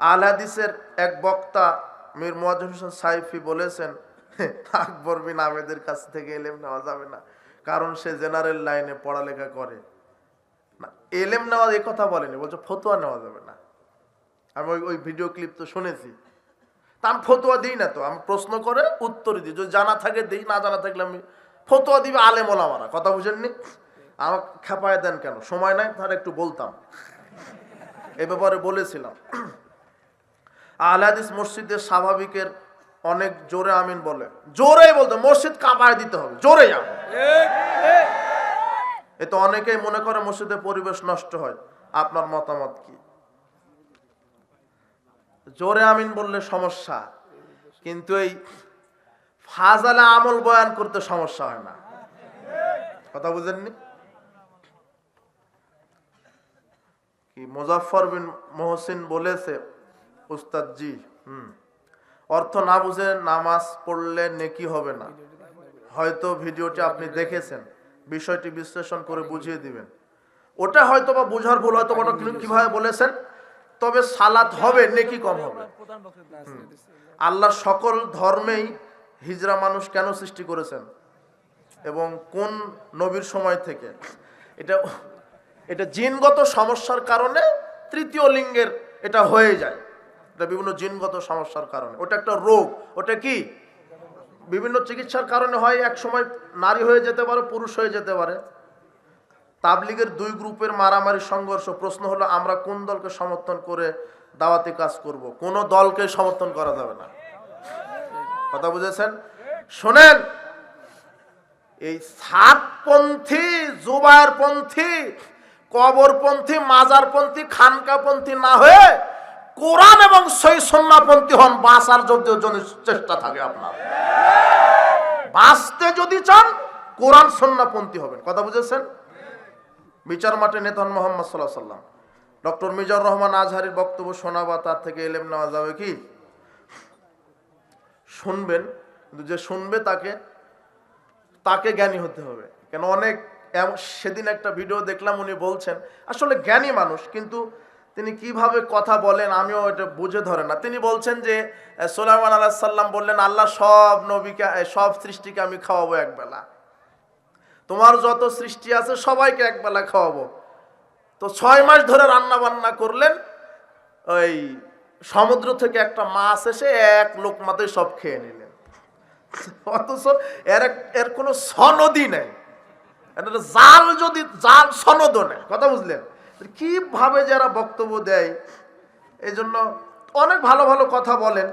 আহলে হাদিসের এক বক্তা মীর মুয়াজ্জম হোসেন সাইফি বলেছেন, আকবর বিন আমেদের কাছ থেকে ইলম নেওয়া যাবে না, কারণ সে জেনারেল লাইনে পড়ালেখা করে না। ইলম নেওয়া এই কথা বলেনি, বলছে ফতোয়া নেওয়া যাবে না। আমি ওই ভিডিও ক্লিপ তো শুনেছি। তা আমি ফতোয়া দিই না, তো আমি প্রশ্ন করে উত্তর দিই, যদি জানা থাকে দিই, না জানা থাকলে আমি ফতোয়া দিবে আলেম ওলামারা। কথা বুঝেননি? আমাকে খেপায় দেন কেন? সময় নাই, তাহলে একটু বলতাম। এ ব্যাপারে বলেছিলাম, আহলে হাদিস মসজিদের স্বাভাবিকের অনেক জোরে আমিন বলে, জোরেই বলতে মসজিদ কাঁপায় দিতে হবে, জোরে আমিন। এ তো অনেকেই মনে করে মসজিদের পরিবেশ নষ্ট হয়। আপনার মতামত কি? জোরে আমিন বললে সমস্যা, কিন্তু এই ফাজালে আমল বয়ান করতে সমস্যা হয় না। কথা বুঝেননি? কি মুজাফফর বিন মোহসিন বলেছে, উস্তাদ জি, অর্থ না বুঝে নামাজ পড়লে নেকি হবে না। হয়তো ভিডিওটি আপনি দেখেছেন, বিষয়টি বিশ্লেষণ করে বুঝিয়ে দিবেন। ওটা হয়তো বা বুঝার ভুল, হয়তো ওটা কিভাবে বলেছেন, তবে সালাত হবে, নেকি কম হবে। আল্লাহ সকল ধর্মেই হিজরা মানুষ কেন সৃষ্টি করেছেন এবং কোন নবীর সময় থেকে? এটা জিনগত সমস্যার কারণে তৃতীয় লিঙ্গের এটা হয়ে যায়। এটা বিভিন্ন জিনগত সমস্যার কারণে, ওটা একটা রোগ। ওটা কি? বিভিন্ন চিকিৎসার কারণে হয়। এক সময় নারী হয়ে যেতে পারে, পুরুষ হয়ে যেতে পারে। তাবলিগের দুই গ্রুপের মারামারি সংঘর্ষ। প্রশ্ন হলো, আমরা কোন দলকে সমর্থন করে দাওয়াতি কাজ করব? কোন দলকে সমর্থন করা যাবে না। কথা বুঝেছেন? শোনেন, এই সাতপন্থী, জুবায়েরপন্থী, কবরপন্থী, মাজারপন্থী, খানকাপন্থী না হয়ে কোরআন এবং সহিহ সুন্নাহপন্থী হন, বাঁচার জন্য চেষ্টা থাকে আপনার। বাঁচতে যদি চান কোরআন সুন্নাহপন্থী হবেন। কথা বুঝেছেন? বিচার মাঠে নেতা হন মুহাম্মদ সাল্লাল্লাহু আলাইহি ওয়াসাল্লাম। ডক্টর মিজানুর রহমান আজহারীর বক্তব্য শোনা বা তার থেকে ইলম নেওয়া যাবে কি? শুনবেন, কিন্তু যে শুনবে তাকে জ্ঞানী হতে হবে। কেন অনেক, সেদিন একটা ভিডিও দেখলাম, উনি বলছেন, আসলে জ্ঞানী মানুষ, কিন্তু তিনি কিভাবে কথা বলেন আমিও এটা বুঝে ধরে না। তিনি বলছেন যে সুলাইমান আলাইহিস সালাম বললেন, আল্লাহ সব নবীকে, সব সৃষ্টিকে আমি খাওয়াবো একবেলা। তোমার যত সৃষ্টি আছে সবাইকে একবেলা খাওয়াবো। তো 6 মাস ধরে রান্না বান্না করলেন, ওই সমুদ্র থেকে একটা মাছ এসে এক লোকমাতে সব খেয়ে নিলেন। অথচ এর কোনো সনদই নেই। জাল, যদি জাল সনদও নেই। কথা বুঝলেন? কিভাবে যারা বক্তব্য দেয়, এই জন্য অনেক ভালো ভালো কথা বলেন,